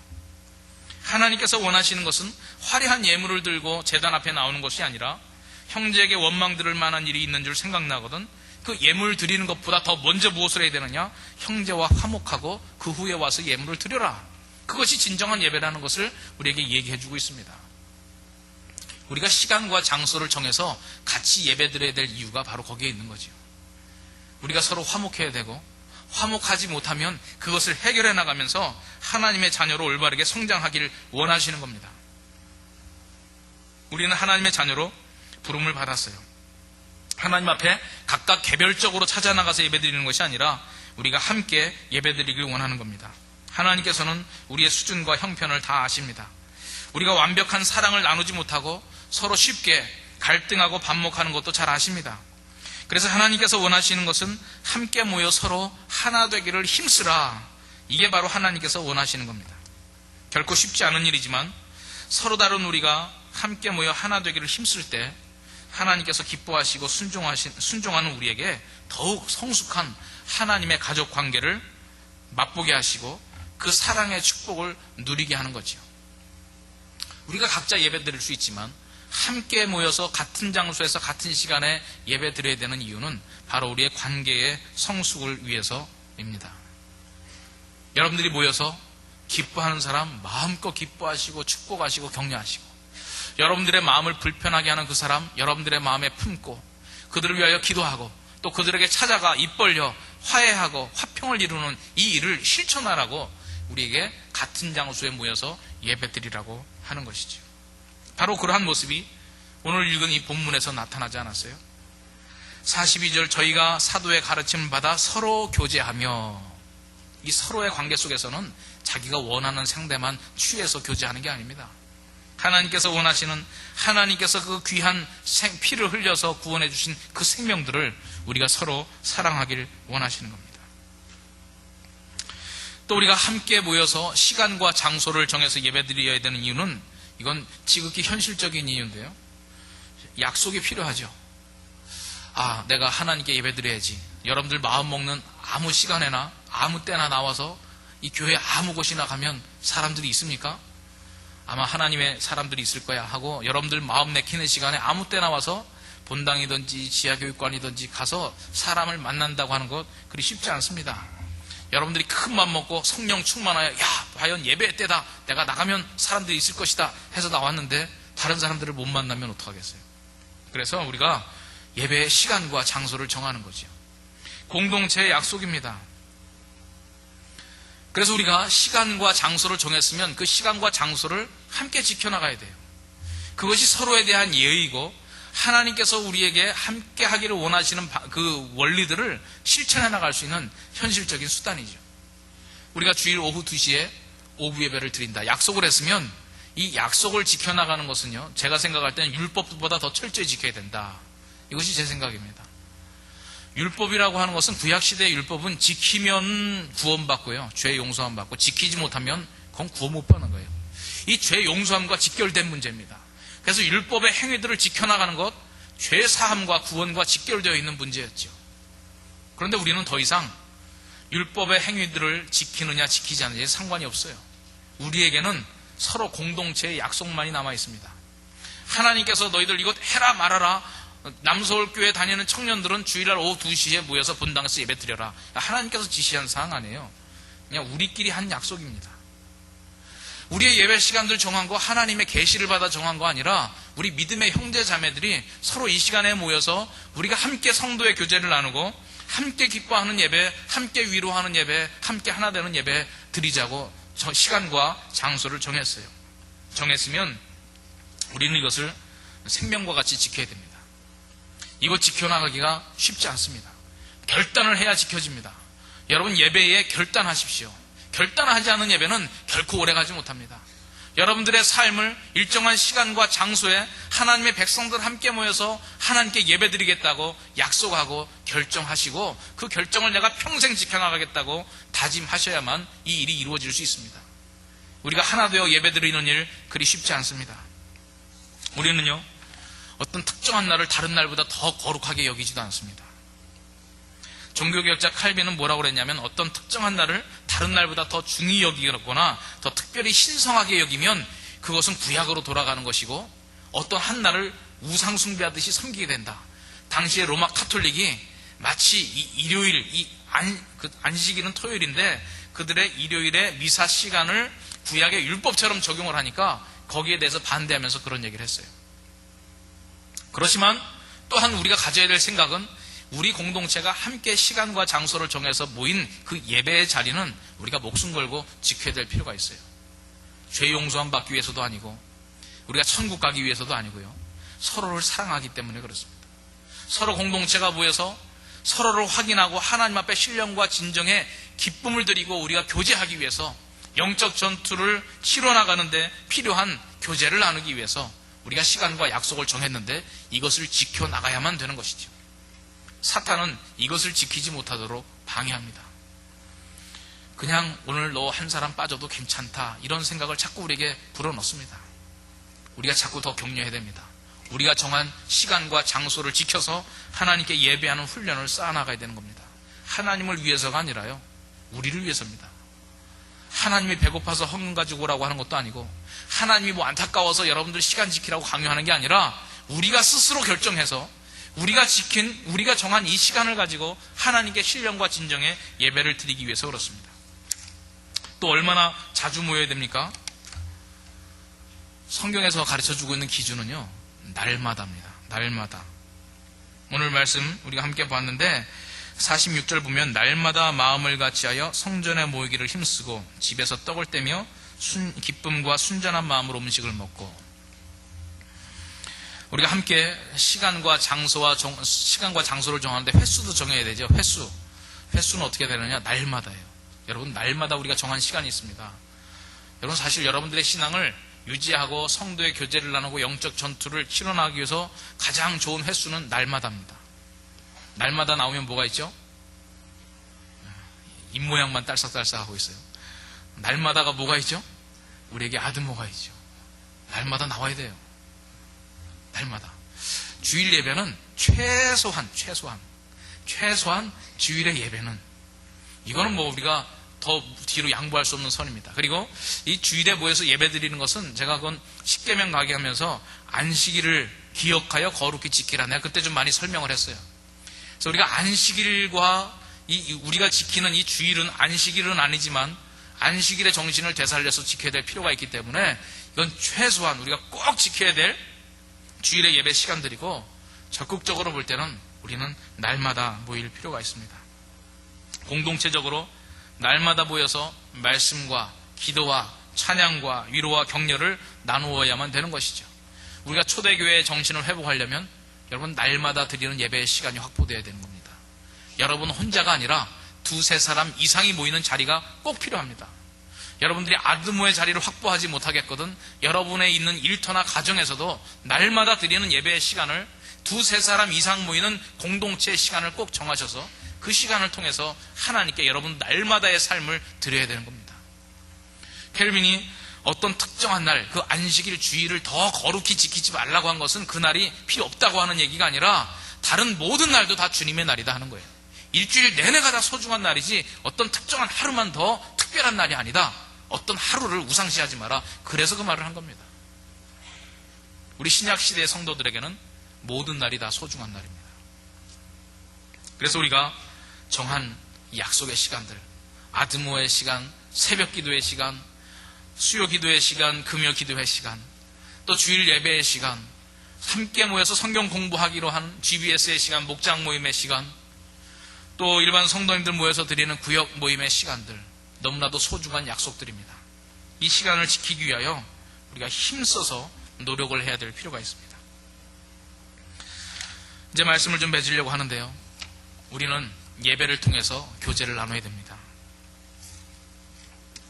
S1: 하나님께서 원하시는 것은 화려한 예물을 들고 제단 앞에 나오는 것이 아니라 형제에게 원망 들을 만한 일이 있는 줄 생각나거든 그 예물 드리는 것보다 더 먼저 무엇을 해야 되느냐? 형제와 화목하고 그 후에 와서 예물을 드려라. 그것이 진정한 예배라는 것을 우리에게 얘기해 주고 있습니다. 우리가 시간과 장소를 정해서 같이 예배 드려야 될 이유가 바로 거기에 있는 거죠. 우리가 서로 화목해야 되고 화목하지 못하면 그것을 해결해 나가면서 하나님의 자녀로 올바르게 성장하기를 원하시는 겁니다. 우리는 하나님의 자녀로 부름을 받았어요. 하나님 앞에 각각 개별적으로 찾아나가서 예배드리는 것이 아니라 우리가 함께 예배드리길 원하는 겁니다. 하나님께서는 우리의 수준과 형편을 다 아십니다. 우리가 완벽한 사랑을 나누지 못하고 서로 쉽게 갈등하고 반목하는 것도 잘 아십니다. 그래서 하나님께서 원하시는 것은 함께 모여 서로 하나 되기를 힘쓰라. 이게 바로 하나님께서 원하시는 겁니다. 결코 쉽지 않은 일이지만 서로 다른 우리가 함께 모여 하나 되기를 힘쓸 때 하나님께서 기뻐하시고 순종하는 우리에게 더욱 성숙한 하나님의 가족 관계를 맛보게 하시고 그 사랑의 축복을 누리게 하는 거죠. 우리가 각자 예배 드릴 수 있지만 함께 모여서 같은 장소에서 같은 시간에 예배 드려야 되는 이유는 바로 우리의 관계의 성숙을 위해서입니다. 여러분들이 모여서 기뻐하는 사람 마음껏 기뻐하시고 축복하시고 격려하시고 여러분들의 마음을 불편하게 하는 그 사람 여러분들의 마음에 품고 그들을 위하여 기도하고 또 그들에게 찾아가 입 벌려 화해하고 화평을 이루는 이 일을 실천하라고 우리에게 같은 장소에 모여서 예배드리라고 하는 것이죠. 바로 그러한 모습이 오늘 읽은 이 본문에서 나타나지 않았어요? 42절 저희가 사도의 가르침을 받아 서로 교제하며 이 서로의 관계 속에서는 자기가 원하는 상대만 취해서 교제하는 게 아닙니다. 하나님께서 원하시는 하나님께서 그 귀한 피를 흘려서 구원해 주신 그 생명들을 우리가 서로 사랑하기를 원하시는 겁니다. 또 우리가 함께 모여서 시간과 장소를 정해서 예배드려야 되는 이유는 이건 지극히 현실적인 이유인데요. 약속이 필요하죠. 내가 하나님께 예배드려야지. 여러분들 마음 먹는 아무 시간에나 아무 때나 나와서 이 교회 아무 곳이나 가면 사람들이 있습니까? 아마 하나님의 사람들이 있을 거야 하고 여러분들 마음 내키는 시간에 아무 때나 와서 본당이든지 지하교육관이든지 가서 사람을 만난다고 하는 것 그리 쉽지 않습니다. 여러분들이 큰 맘 먹고 성령 충만하여 과연 예배 때다 내가 나가면 사람들이 있을 것이다 해서 나왔는데 다른 사람들을 못 만나면 어떡하겠어요. 그래서 우리가 예배의 시간과 장소를 정하는 거죠. 공동체의 약속입니다. 그래서 우리가 시간과 장소를 정했으면 그 시간과 장소를 함께 지켜나가야 돼요. 그것이 서로에 대한 예의이고 하나님께서 우리에게 함께 하기를 원하시는 그 원리들을 실천해 나갈 수 있는 현실적인 수단이죠. 우리가 주일 오후 2시에 오후 예배를 드린다. 약속을 했으면 이 약속을 지켜나가는 것은요. 제가 생각할 때는 율법보다 더 철저히 지켜야 된다. 이것이 제 생각입니다. 율법이라고 하는 것은 구약시대의 율법은 지키면 구원받고요. 죄 용서함 받고 지키지 못하면 그건 구원 못 받는 거예요. 이 죄 용서함과 직결된 문제입니다. 그래서 율법의 행위들을 지켜나가는 것, 죄 사함과 구원과 직결되어 있는 문제였죠. 그런데 우리는 더 이상 율법의 행위들을 지키느냐 지키지 않느냐에 상관이 없어요. 우리에게는 서로 공동체의 약속만이 남아 있습니다. 하나님께서 너희들 이것 해라 말아라. 남서울교회 다니는 청년들은 주일날 오후 2시에 모여서 본당에서 예배 드려라. 하나님께서 지시한 사항 아니에요. 그냥 우리끼리 한 약속입니다. 우리의 예배 시간들 정한 거 하나님의 계시를 받아 정한 거 아니라 우리 믿음의 형제 자매들이 서로 이 시간에 모여서 우리가 함께 성도의 교제를 나누고 함께 기뻐하는 예배, 함께 위로하는 예배, 함께 하나 되는 예배 드리자고 시간과 장소를 정했어요. 정했으면 우리는 이것을 생명과 같이 지켜야 됩니다. 이거 지켜나가기가 쉽지 않습니다. 결단을 해야 지켜집니다. 여러분 예배에 결단하십시오. 결단하지 않은 예배는 결코 오래가지 못합니다. 여러분들의 삶을 일정한 시간과 장소에 하나님의 백성들 함께 모여서 하나님께 예배드리겠다고 약속하고 결정하시고 그 결정을 내가 평생 지켜나가겠다고 다짐하셔야만 이 일이 이루어질 수 있습니다. 우리가 하나 되어 예배드리는 일 그리 쉽지 않습니다. 우리는요, 어떤 특정한 날을 다른 날보다 더 거룩하게 여기지도 않습니다. 종교개혁자 칼빈은 뭐라고 그랬냐면, 어떤 특정한 날을 다른 날보다 더 중히 여기거나 더 특별히 신성하게 여기면 그것은 구약으로 돌아가는 것이고, 어떤 한 날을 우상 숭배하듯이 섬기게 된다. 당시에 로마 카톨릭이 마치 일요일, 안식일은 토요일인데 그들의 일요일의 미사 시간을 구약의 율법처럼 적용을 하니까 거기에 대해서 반대하면서 그런 얘기를 했어요. 그렇지만 또한 우리가 가져야 될 생각은, 우리 공동체가 함께 시간과 장소를 정해서 모인 그 예배의 자리는 우리가 목숨 걸고 지켜야 될 필요가 있어요. 죄 용서함 받기 위해서도 아니고 우리가 천국 가기 위해서도 아니고요. 서로를 사랑하기 때문에 그렇습니다. 서로 공동체가 모여서 서로를 확인하고 하나님 앞에 신령과 진정의 기쁨을 드리고 우리가 교제하기 위해서, 영적 전투를 치러나가는데 필요한 교제를 나누기 위해서 우리가 시간과 약속을 정했는데 이것을 지켜나가야만 되는 것이죠. 사탄은 이것을 지키지 못하도록 방해합니다. 그냥 오늘 너 한 사람 빠져도 괜찮다, 이런 생각을 자꾸 우리에게 불어넣습니다. 우리가 자꾸 더 격려해야 됩니다. 우리가 정한 시간과 장소를 지켜서 하나님께 예배하는 훈련을 쌓아나가야 되는 겁니다. 하나님을 위해서가 아니라요, 우리를 위해서입니다. 하나님이 배고파서 헌금 가지고 오라고 하는 것도 아니고, 하나님이 뭐 안타까워서 여러분들 시간 지키라고 강요하는 게 아니라, 우리가 스스로 결정해서 우리가 정한 이 시간을 가지고 하나님께 신령과 진정의 예배를 드리기 위해서 그렇습니다. 또 얼마나 자주 모여야 됩니까? 성경에서 가르쳐주고 있는 기준은요, 날마다입니다. 날마다. 오늘 말씀 우리가 함께 봤는데 46절 보면, 날마다 마음을 같이하여 성전에 모이기를 힘쓰고 집에서 떡을 떼며 기쁨과 순전한 마음으로 음식을 먹고. 우리가 함께 시간과 장소를 정하는데 횟수도 정해야 되죠. 횟수는 어떻게 되느냐? 날마다예요. 여러분, 날마다 우리가 정한 시간이 있습니다. 여러분, 사실 여러분들의 신앙을 유지하고 성도의 교제를 나누고 영적 전투를 치러나가기 위해서 가장 좋은 횟수는 날마다입니다. 날마다 나오면 뭐가 있죠? 입모양만 딸싹딸싹 하고 있어요. 날마다가 뭐가 있죠? 우리에게 아드모가 있죠. 날마다 나와야 돼요. 날마다. 주일 예배는 최소한 주일의 예배는, 이거는 뭐 우리가 더 뒤로 양보할 수 없는 선입니다. 그리고 이 주일에 모여서 예배 드리는 것은, 제가 그건 십계명 가게 하면서 안식일을 기억하여 거룩히 지키라, 내가 그때 좀 많이 설명을 했어요. 그래서 우리가 안식일과 우리가 지키는 이 주일은 안식일은 아니지만 안식일의 정신을 되살려서 지켜야 될 필요가 있기 때문에 이건 최소한 우리가 꼭 지켜야 될 주일의 예배 시간들이고, 적극적으로 볼 때는 우리는 날마다 모일 필요가 있습니다. 공동체적으로 날마다 모여서 말씀과 기도와 찬양과 위로와 격려를 나누어야만 되는 것이죠. 우리가 초대교회의 정신을 회복하려면 여러분, 날마다 드리는 예배의 시간이 확보되어야 되는 겁니다. 여러분 혼자가 아니라 두세 사람 이상이 모이는 자리가 꼭 필요합니다. 여러분들이 아드모의 자리를 확보하지 못하겠거든 여러분의 있는 일터나 가정에서도 날마다 드리는 예배의 시간을, 두세 사람 이상 모이는 공동체의 시간을 꼭 정하셔서 그 시간을 통해서 하나님께 여러분 날마다의 삶을 드려야 되는 겁니다. 켈빈이 어떤 특정한 날, 그 안식일 주일을 더 거룩히 지키지 말라고 한 것은 그 날이 필요 없다고 하는 얘기가 아니라, 다른 모든 날도 다 주님의 날이다 하는 거예요. 일주일 내내가 다 소중한 날이지 어떤 특정한 하루만 더 특별한 날이 아니다. 어떤 하루를 우상시하지 마라. 그래서 그 말을 한 겁니다. 우리 신약시대의 성도들에게는 모든 날이 다 소중한 날입니다. 그래서 우리가 정한 약속의 시간들, 아드모의 시간, 새벽 기도의 시간, 수요 기도의 시간, 금요 기도의 시간, 또 주일 예배의 시간, 함께 모여서 성경 공부하기로 한 GBS의 시간, 목장 모임의 시간, 또 일반 성도님들 모여서 드리는 구역 모임의 시간들, 너무나도 소중한 약속들입니다. 이 시간을 지키기 위하여 우리가 힘써서 노력을 해야 될 필요가 있습니다. 이제 말씀을 좀 맺으려고 하는데요, 우리는 예배를 통해서 교제를 나눠야 됩니다.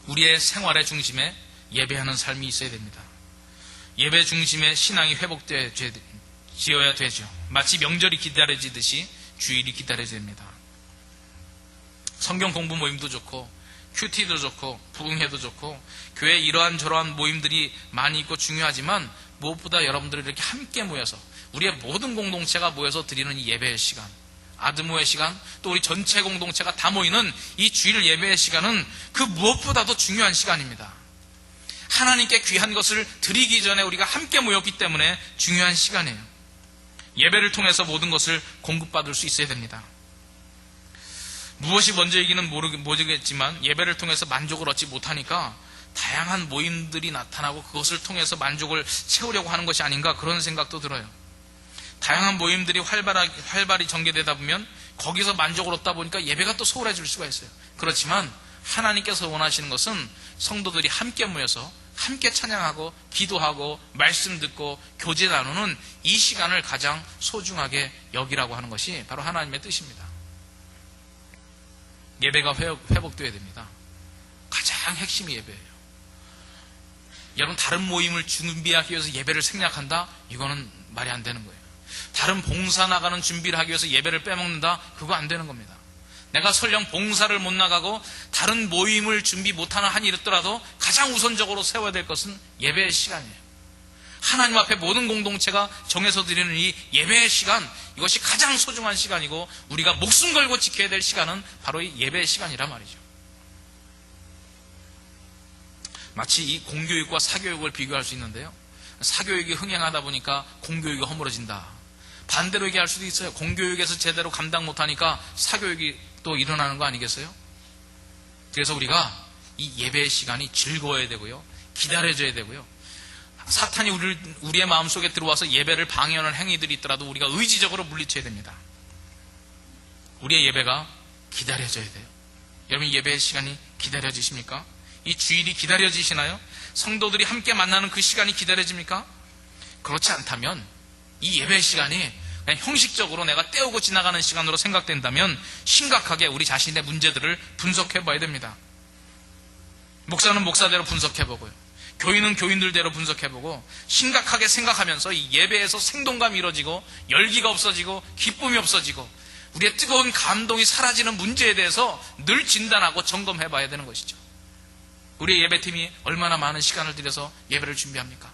S1: 우리의 생활의 중심에 예배하는 삶이 있어야 됩니다. 예배 중심의 신앙이 회복되어야 되죠. 마치 명절이 기다려지듯이 주일이 기다려져야 됩니다. 성경 공부 모임도 좋고 큐티도 좋고 부흥회도 좋고 교회에 이러한 저러한 모임들이 많이 있고 중요하지만 무엇보다 여러분들이 이렇게 함께 모여서 우리의 모든 공동체가 모여서 드리는 이 예배의 시간, 아드모의 시간, 또 우리 전체 공동체가 다 모이는 이 주일 예배의 시간은 그 무엇보다도 중요한 시간입니다. 하나님께 귀한 것을 드리기 전에 우리가 함께 모였기 때문에 중요한 시간이에요. 예배를 통해서 모든 것을 공급받을 수 있어야 됩니다. 무엇이 먼저이기는 모르겠지만 예배를 통해서 만족을 얻지 못하니까 다양한 모임들이 나타나고 그것을 통해서 만족을 채우려고 하는 것이 아닌가 그런 생각도 들어요. 다양한 모임들이 활발히 전개되다 보면 거기서 만족을 얻다 보니까 예배가 또 소홀해질 수가 있어요. 그렇지만 하나님께서 원하시는 것은 성도들이 함께 모여서 함께 찬양하고 기도하고 말씀 듣고 교제 나누는 이 시간을 가장 소중하게 여기라고 하는 것이 바로 하나님의 뜻입니다. 예배가 회복되어야 됩니다. 가장 핵심이 예배예요. 여러분 다른 모임을 준비하기 위해서 예배를 생략한다? 이거는 말이 안 되는 거예요. 다른 봉사 나가는 준비를 하기 위해서 예배를 빼먹는다? 그거 안 되는 겁니다. 내가 설령 봉사를 못 나가고 다른 모임을 준비 못하는 한이 있더라도 가장 우선적으로 세워야 될 것은 예배의 시간이에요. 하나님 앞에 모든 공동체가 정해서 드리는 이 예배의 시간, 이것이 가장 소중한 시간이고 우리가 목숨 걸고 지켜야 될 시간은 바로 이 예배의 시간이란 말이죠. 마치 이 공교육과 사교육을 비교할 수 있는데요. 사교육이 흥행하다 보니까 공교육이 허물어진다. 반대로 얘기할 수도 있어요. 공교육에서 제대로 감당 못하니까 사교육이 또 일어나는 거 아니겠어요? 그래서 우리가 이 예배의 시간이 즐거워야 되고요. 기다려져야 되고요. 사탄이 우리의 마음속에 들어와서 예배를 방해하는 행위들이 있더라도 우리가 의지적으로 물리쳐야 됩니다. 우리의 예배가 기다려져야 돼요. 여러분 예배의 시간이 기다려지십니까? 이 주일이 기다려지시나요? 성도들이 함께 만나는 그 시간이 기다려집니까? 그렇지 않다면 이 예배 시간이 그냥 형식적으로 내가 때우고 지나가는 시간으로 생각된다면 심각하게 우리 자신의 문제들을 분석해 봐야 됩니다. 목사는 목사대로 분석해 보고요. 교인은 교인들대로 분석해 보고 심각하게 생각하면서 이 예배에서 생동감이 이루어지고 열기가 없어지고 기쁨이 없어지고 우리의 뜨거운 감동이 사라지는 문제에 대해서 늘 진단하고 점검해 봐야 되는 것이죠. 우리 예배팀이 얼마나 많은 시간을 들여서 예배를 준비합니까?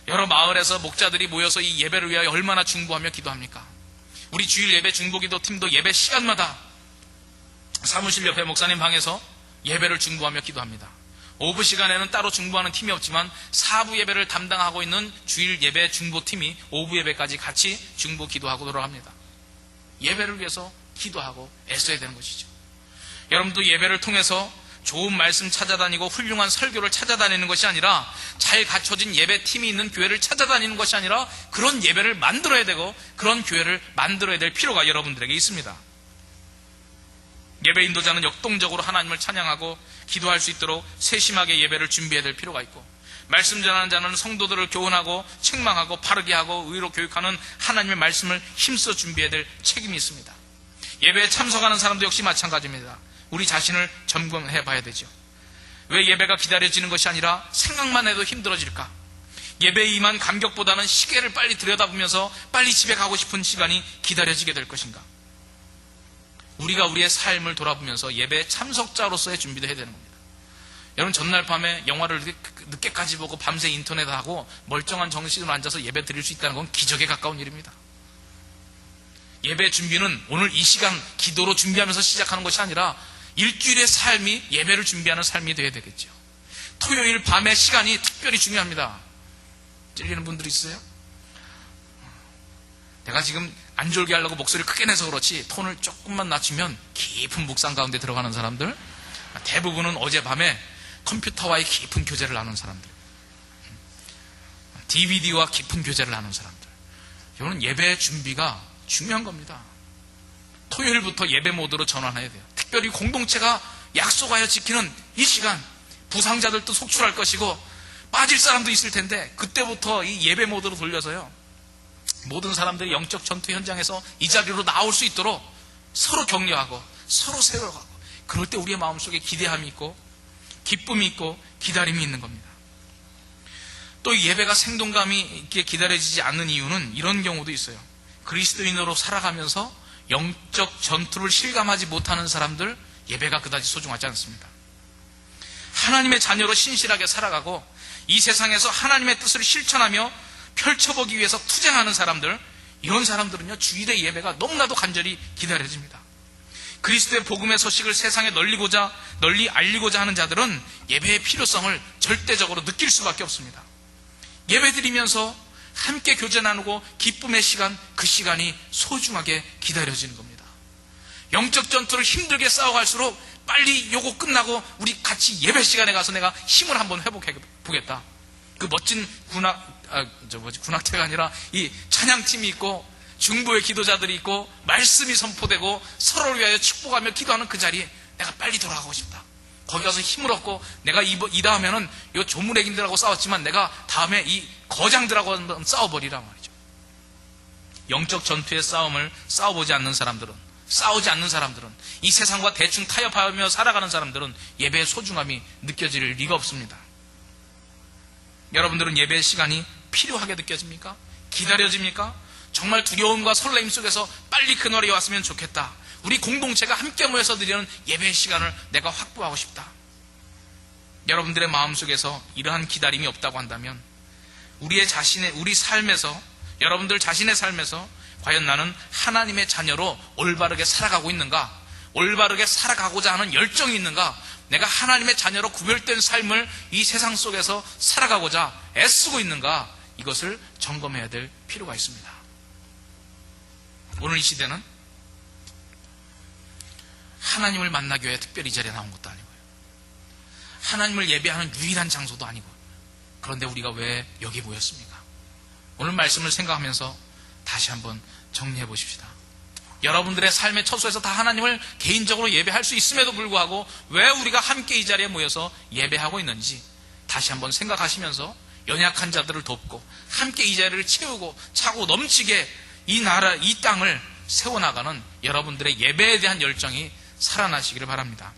S1: 여러 마을에서 목자들이 모여서 이 예배를 위하여 얼마나 중보하며 기도합니까? 우리 주일 예배 중보기도 팀도 예배 시간마다 사무실 옆에 목사님 방에서 예배를 중보하며 기도합니다. 오후 시간에는 따로 중보하는 팀이 없지만 사부 예배를 담당하고 있는 주일 예배 중보팀이 오후 예배까지 같이 중보 기도하고 돌아갑니다. 예배를 위해서 기도하고 애써야 되는 것이죠. 여러분도 예배를 통해서 좋은 말씀 찾아다니고 훌륭한 설교를 찾아다니는 것이 아니라 잘 갖춰진 예배팀이 있는 교회를 찾아다니는 것이 아니라 그런 예배를 만들어야 되고 그런 교회를 만들어야 될 필요가 여러분들에게 있습니다. 예배 인도자는 역동적으로 하나님을 찬양하고 기도할 수 있도록 세심하게 예배를 준비해야 될 필요가 있고 말씀 전하는 자는 성도들을 교훈하고 책망하고 바르게 하고 의로 교육하는 하나님의 말씀을 힘써 준비해야 될 책임이 있습니다. 예배에 참석하는 사람도 역시 마찬가지입니다. 우리 자신을 점검해 봐야 되죠. 왜 예배가 기다려지는 것이 아니라 생각만 해도 힘들어질까? 예배에 임한 감격보다는 시계를 빨리 들여다보면서 빨리 집에 가고 싶은 시간이 기다려지게 될 것인가? 우리가 우리의 삶을 돌아보면서 예배 참석자로서의 준비도 해야 되는 겁니다. 여러분 전날 밤에 영화를 늦게까지 보고 밤새 인터넷하고 멀쩡한 정신으로 앉아서 예배 드릴 수 있다는 건 기적에 가까운 일입니다. 예배 준비는 오늘 이 시간 기도로 준비하면서 시작하는 것이 아니라 일주일의 삶이 예배를 준비하는 삶이 되어야 되겠죠. 토요일 밤의 시간이 특별히 중요합니다. 찔리는 분들이 있어요? 내가 지금 안 졸게 하려고 목소리를 크게 내서 그렇지 톤을 조금만 낮추면 깊은 묵상 가운데 들어가는 사람들, 대부분은 어젯밤에 컴퓨터와의 깊은 교제를 나눈 사람들, DVD와 깊은 교제를 나눈 사람들. 이거는 예배 준비가 중요한 겁니다. 토요일부터 예배 모드로 전환해야 돼요. 특별히 공동체가 약속하여 지키는 이 시간, 부상자들도 속출할 것이고 빠질 사람도 있을 텐데 그때부터 이 예배 모드로 돌려서요, 모든 사람들이 영적 전투 현장에서 이 자리로 나올 수 있도록 서로 격려하고 서로 세워가고, 그럴 때 우리의 마음속에 기대함이 있고 기쁨이 있고 기다림이 있는 겁니다. 또 예배가 생동감이 있게 기다려지지 않는 이유는 이런 경우도 있어요. 그리스도인으로 살아가면서 영적 전투를 실감하지 못하는 사람들, 예배가 그다지 소중하지 않습니다. 하나님의 자녀로 신실하게 살아가고 이 세상에서 하나님의 뜻을 실천하며 펼쳐보기 위해서 투쟁하는 사람들, 이런 사람들은요, 주일의 예배가 너무나도 간절히 기다려집니다. 그리스도의 복음의 소식을 세상에 널리 알리고자 하는 자들은 예배의 필요성을 절대적으로 느낄 수밖에 없습니다. 예배드리면서 함께 교제 나누고 기쁨의 시간, 그 시간이 소중하게 기다려지는 겁니다. 영적 전투를 힘들게 싸워갈수록 빨리 요거 끝나고 우리 같이 예배 시간에 가서 내가 힘을 한번 회복해 보겠다. 그 멋진 군악대가 아니라 이 찬양팀이 있고 중보의 기도자들이 있고 말씀이 선포되고 서로를 위하여 축복하며 기도하는 그 자리에 내가 빨리 돌아가고 싶다. 거기 가서 힘을 얻고 내가 이 다음에는 이 조문애긴들하고 싸웠지만 내가 다음에 이 거장들하고 한번 싸워버리란 말이죠. 영적 전투의 싸움을 싸우지 않는 사람들은, 이 세상과 대충 타협하며 살아가는 사람들은 예배의 소중함이 느껴질 리가 없습니다. 여러분들은 예배의 시간이 필요하게 느껴집니까? 기다려집니까? 정말 두려움과 설레임 속에서 빨리 그날이 왔으면 좋겠다. 우리 공동체가 함께 모여서 드리는 예배의 시간을 내가 확보하고 싶다. 여러분들의 마음속에서 이러한 기다림이 없다고 한다면 우리 삶에서, 여러분들 자신의 삶에서 과연 나는 하나님의 자녀로 올바르게 살아가고 있는가? 올바르게 살아가고자 하는 열정이 있는가? 내가 하나님의 자녀로 구별된 삶을 이 세상 속에서 살아가고자 애쓰고 있는가? 이것을 점검해야 될 필요가 있습니다. 오늘 이 시대는 하나님을 만나기 위해 특별히 이 자리에 나온 것도 아니고요. 하나님을 예배하는 유일한 장소도 아니고, 그런데 우리가 왜 여기 모였습니까? 오늘 말씀을 생각하면서 다시 한번 정리해 보십시다. 여러분들의 삶의 처소에서 다 하나님을 개인적으로 예배할 수 있음에도 불구하고 왜 우리가 함께 이 자리에 모여서 예배하고 있는지 다시 한번 생각하시면서 연약한 자들을 돕고 함께 이 자리를 채우고 차고 넘치게 이 나라, 이 땅을 세워나가는 여러분들의 예배에 대한 열정이 살아나시기를 바랍니다.